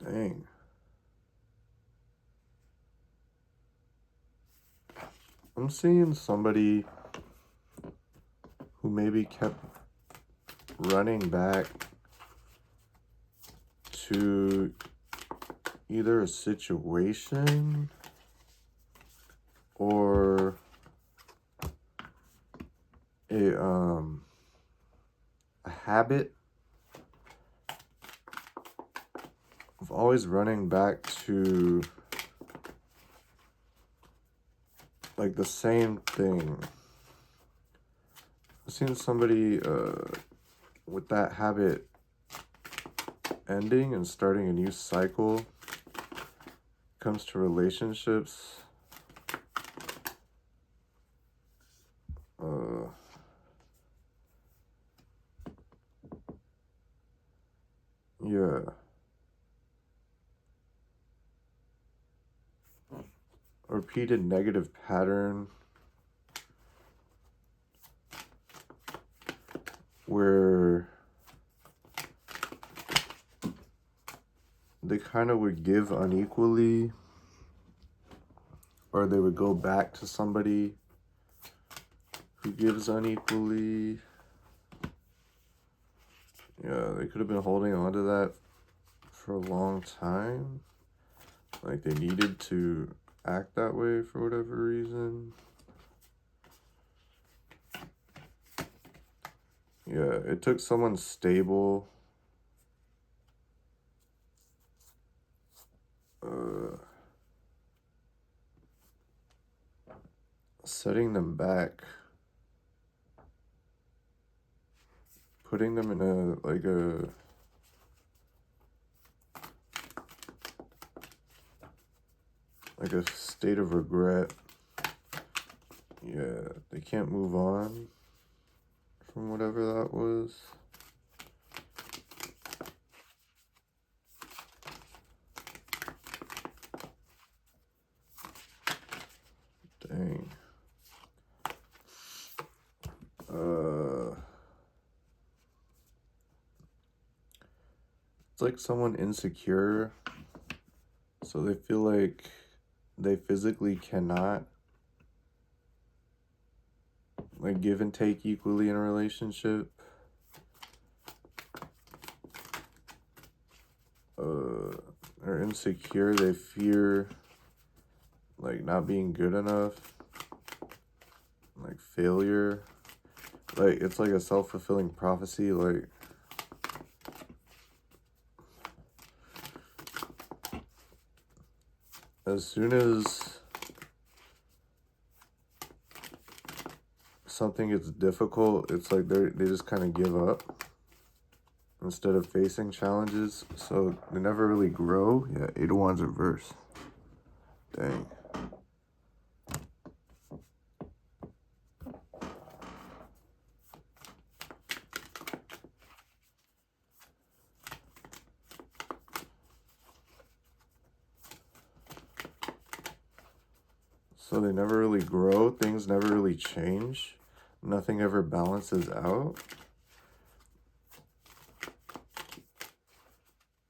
Dang. I'm seeing somebody who maybe kept running back to either a situation or a habit of always running back to like the same thing. I've seen somebody with that habit ending and starting a new cycle. Comes to relationships. Yeah. A repeated negative pattern where they kind of would give unequally, or they would go back to somebody who gives unequally. Yeah, they could have been holding on to that for a long time. Like they needed to act that way for whatever reason. Yeah, it took someone stable setting them back, putting them in a state of regret. Yeah, they can't move on from whatever that was. Dang. It's like someone insecure, so they feel like they physically cannot like give and take equally in a relationship. They're insecure, they fear like not being good enough, like failure. Like it's like a self-fulfilling prophecy. Like as soon as something gets difficult, it's like they just kind of give up instead of facing challenges. So they never really grow. Yeah, 8 of Wands reverse. Dang. So they never really grow, things never really change, nothing ever balances out.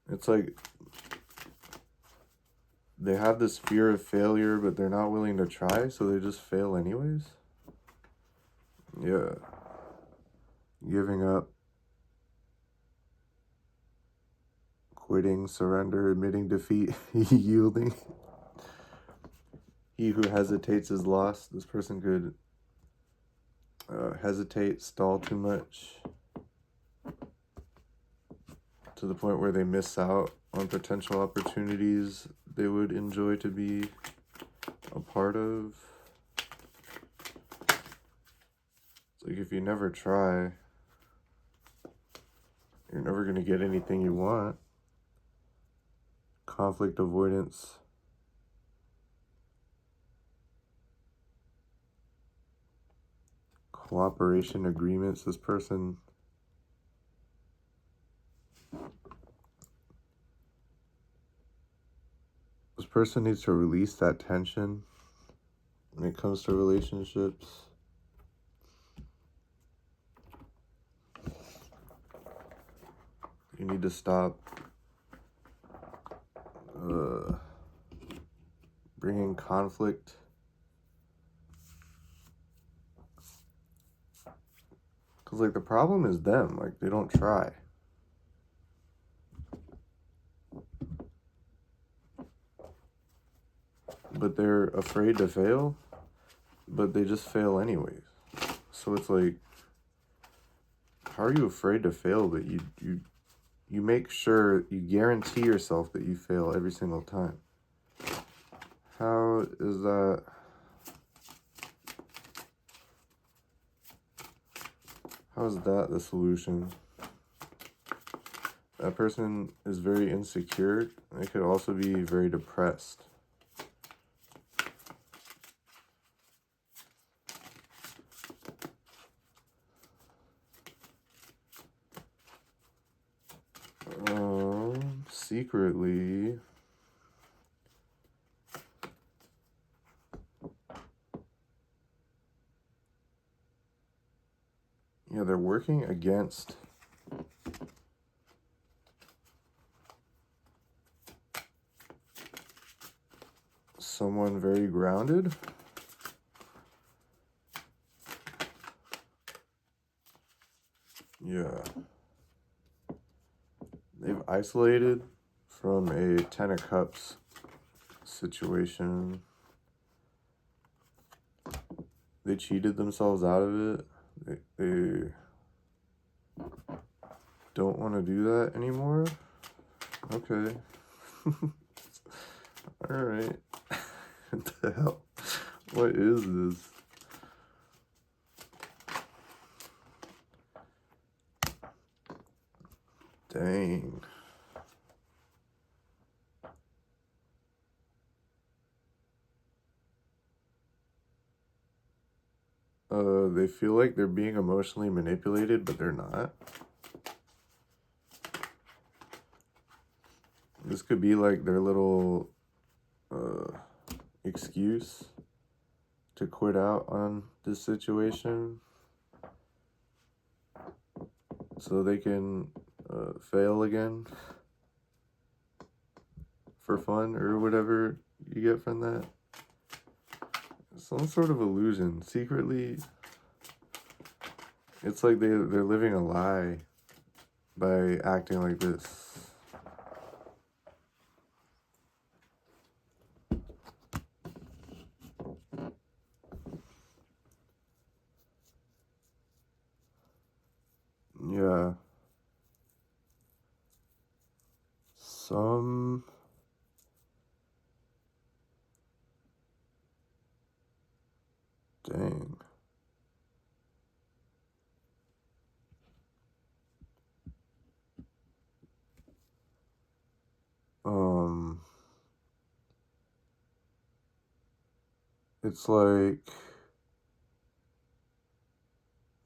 It's like they have this fear of failure, but they're not willing to try, so they just fail anyways. Yeah. Giving up, quitting, surrender, admitting defeat, yielding. He who hesitates is lost. This person could hesitate, stall too much to the point where they miss out on potential opportunities they would enjoy to be a part of. It's like if you never try, you're never going to get anything you want. Conflict avoidance. Cooperation agreements. This person needs to release that tension when it comes to relationships. You need to stop bringing conflict. Because, like, the problem is them. Like, they don't try. But they're afraid to fail, but they just fail anyways. So it's like, how are you afraid to fail, but you make sure, you guarantee yourself that you fail every single time? How is that? How is that the solution? That person is very insecure. They could also be very depressed. Secretly, yeah, they're working against someone very grounded. Yeah. They've isolated from a Ten of Cups situation. They cheated themselves out of it. They don't want to do that anymore. Okay. Alright. What the hell? What is this? Dang. They feel like they're being emotionally manipulated, but they're not. This could be like their little excuse to quit out on this situation so they can fail again for fun or whatever you get from that. Some sort of illusion. Secretly, it's like they're living a lie by acting like this. Yeah. Some... Dang. It's like...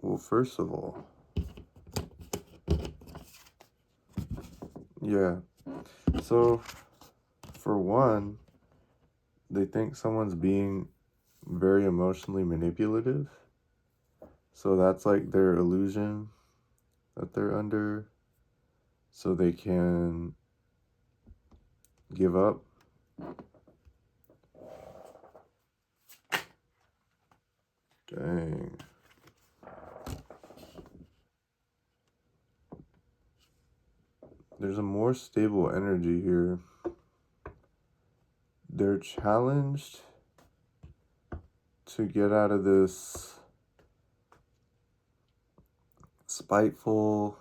Well, first of all... Yeah. So, for one, they think someone's being very emotionally manipulative. So that's like their illusion that they're under. So they can give up. Dang. There's a more stable energy here. They're challenged to get out of this spiteful,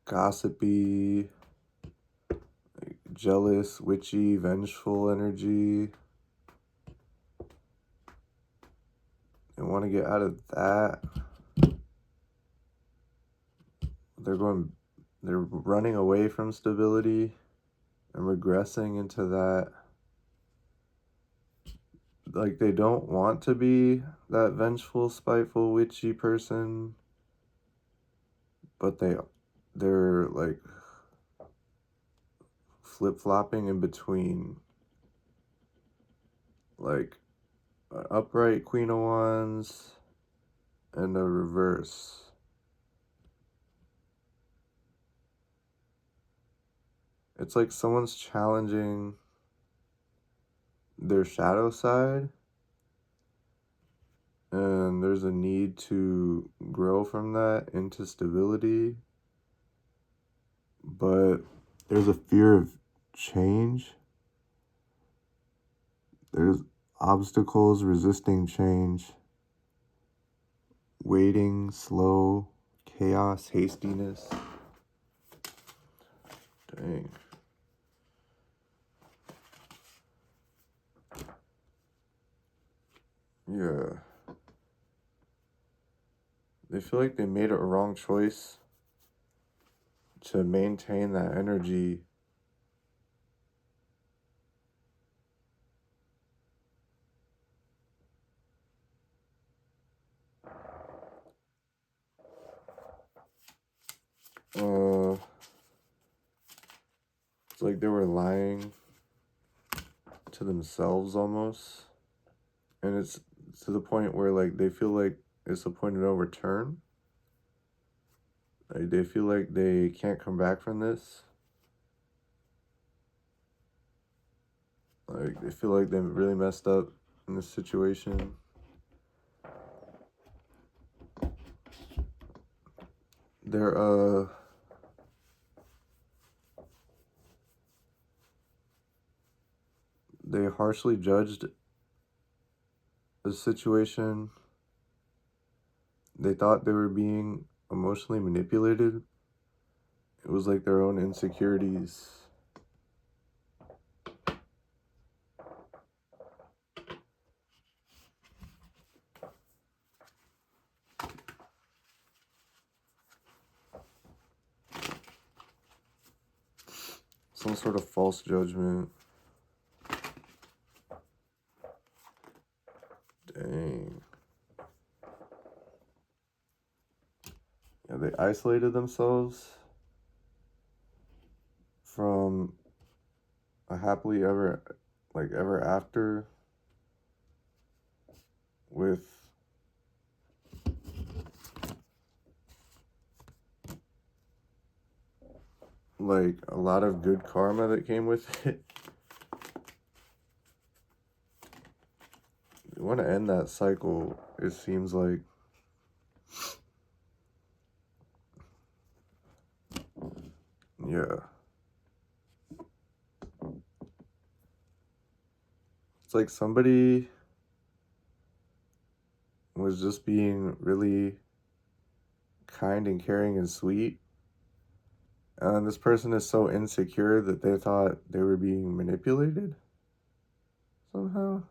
gossipy, jealous, witchy, vengeful energy. They want to get out of that. They're running away from stability and regressing into that. Like, they don't want to be that vengeful, spiteful, witchy person, but they're like flip-flopping in between, like an upright Queen of Wands and a reverse. it's like someone's challenging their shadow side, and there's a need to grow from that into stability, but there's a fear of change. There's obstacles resisting change, waiting, slow, chaos, hastiness. Dang. Yeah. They feel like they made a wrong choice to maintain that energy. It's like they were lying to themselves almost. And it's to the point where like they feel like it's a point of no return. Like they feel like they can't come back from this. Like they feel like they really messed up in this situation. They're they harshly judged the situation. They thought they were being emotionally manipulated. It was like their own insecurities. Some sort of false judgment. Dang. Yeah, they isolated themselves from a happily ever after with like a lot of good karma that came with it. You want to end that cycle, it seems like. Yeah. It's like somebody was just being really kind and caring and sweet. And this person is so insecure that they thought they were being manipulated somehow.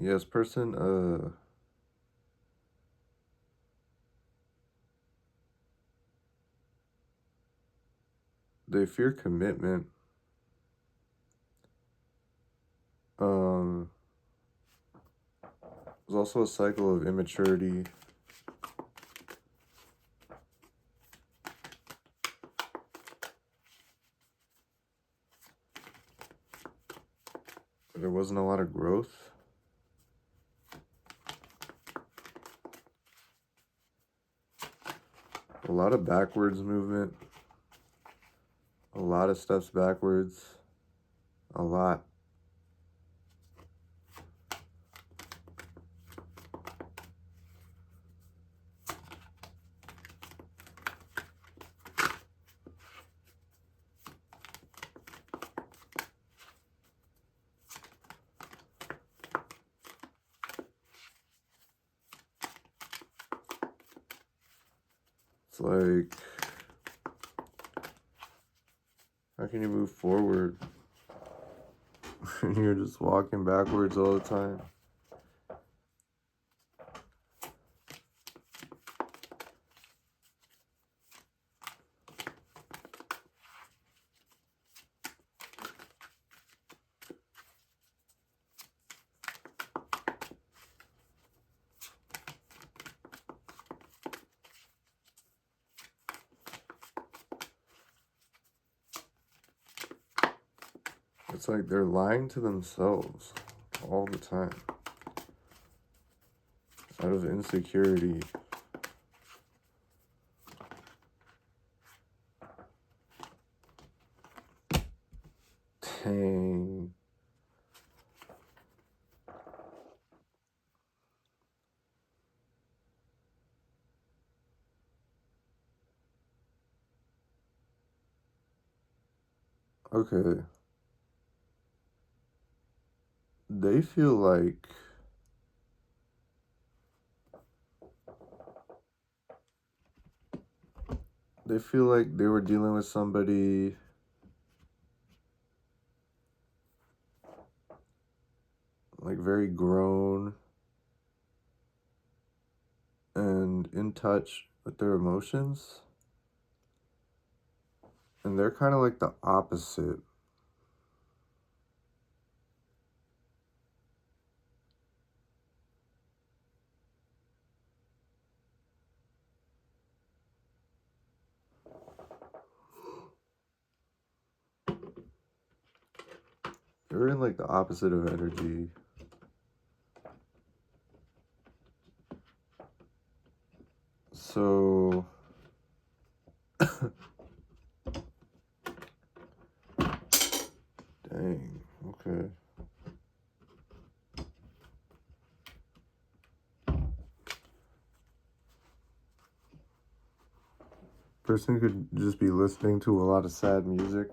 Yeah, this person, they fear commitment. Um, there's also a cycle of immaturity. There wasn't a lot of growth. A lot of backwards movement. A lot of steps backwards. A lot. It's like, how can you move forward when you're just walking backwards all the time? It's like they're lying to themselves all the time out of insecurity. Dang. Okay. They feel like they were dealing with somebody like very grown and in touch with their emotions. And they're kind of like the opposite. They're in like the opposite of energy. So dang, okay. Person could just be listening to a lot of sad music.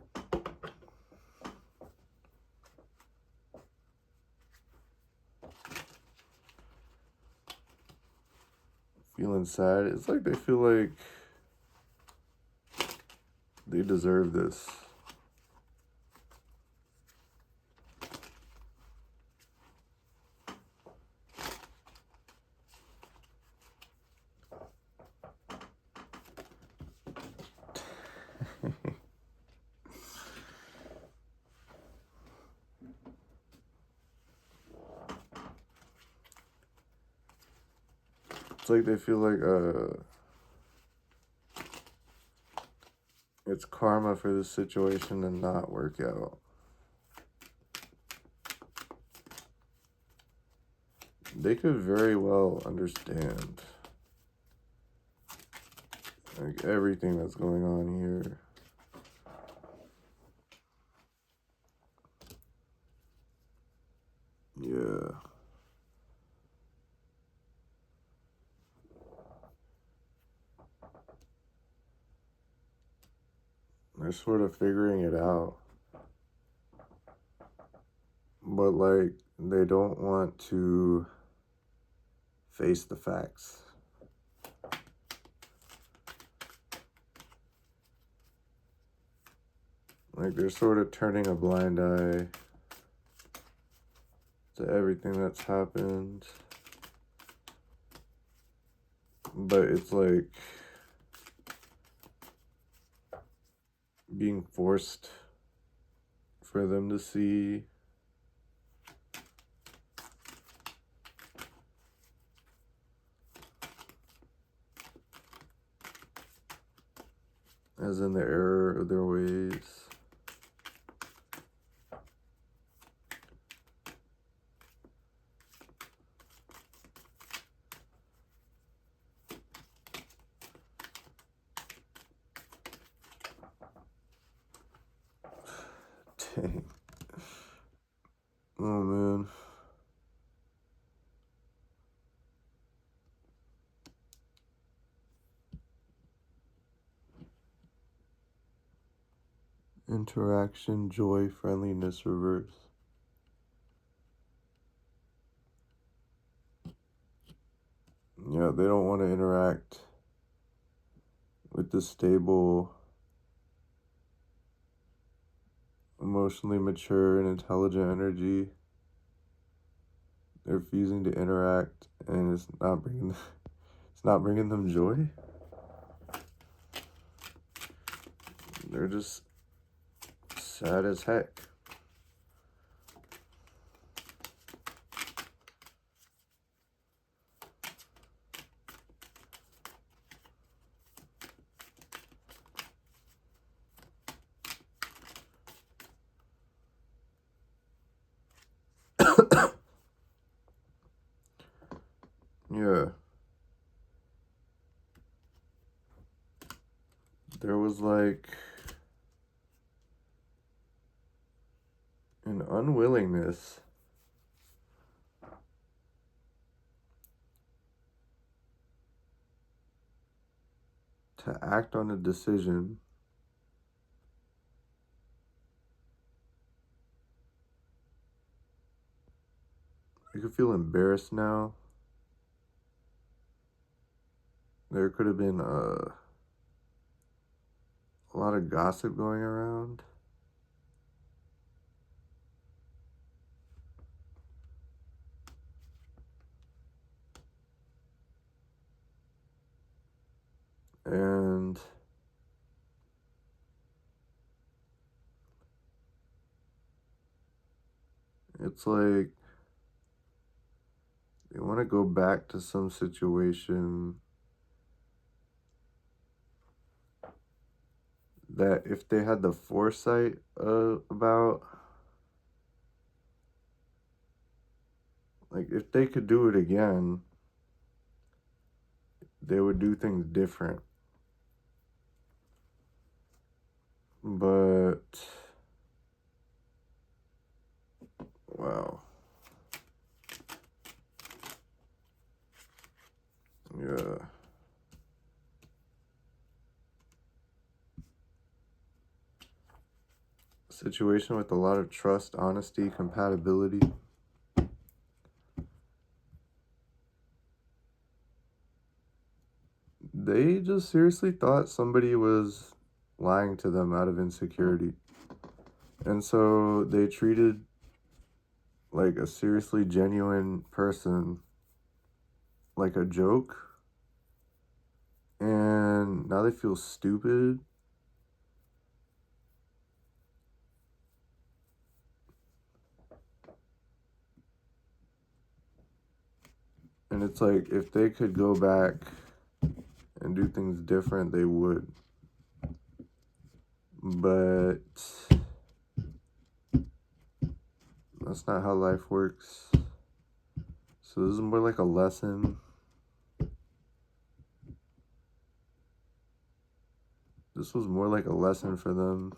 Feeling sad. It's like they feel like they deserve this. It's like they feel like it's karma for this situation to not work out. They could very well understand like everything that's going on here. Yeah. They're sort of figuring it out. But like they don't want to face the facts. Like they're sort of turning a blind eye to everything that's happened. But it's like being forced for them to see. As in the error of their ways. Dang. Oh man. Interaction, joy, friendliness, reverse. Yeah, they don't want to interact with the stable, emotionally mature, and intelligent energy. They're refusing to interact, and it's not bringing them joy. They're just sad as heck. was like an unwillingness to act on a decision you could feel embarrassed now. There could have been a lot of gossip going around. And it's like they want to go back to some situation that if they had the foresight about, like if they could do it again, they would do things different. But wow. Yeah. Situation with a lot of trust, honesty, compatibility. They just seriously thought somebody was lying to them out of insecurity. And so they treated like a seriously genuine person like a joke. And now they feel stupid. And it's like if they could go back and do things different, they would. But that's not how life works. So this is more like a lesson. This was more like a lesson for them.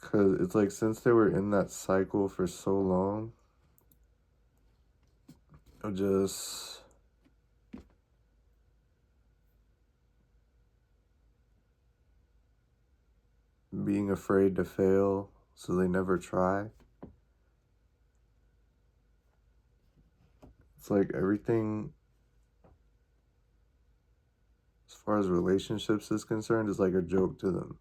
Because it's like since they were in that cycle for so long of just being afraid to fail, so they never try. It's like everything, as far as relationships is concerned, is like a joke to them.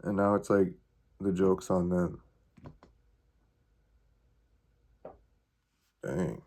And now it's like the joke's on them. Dang.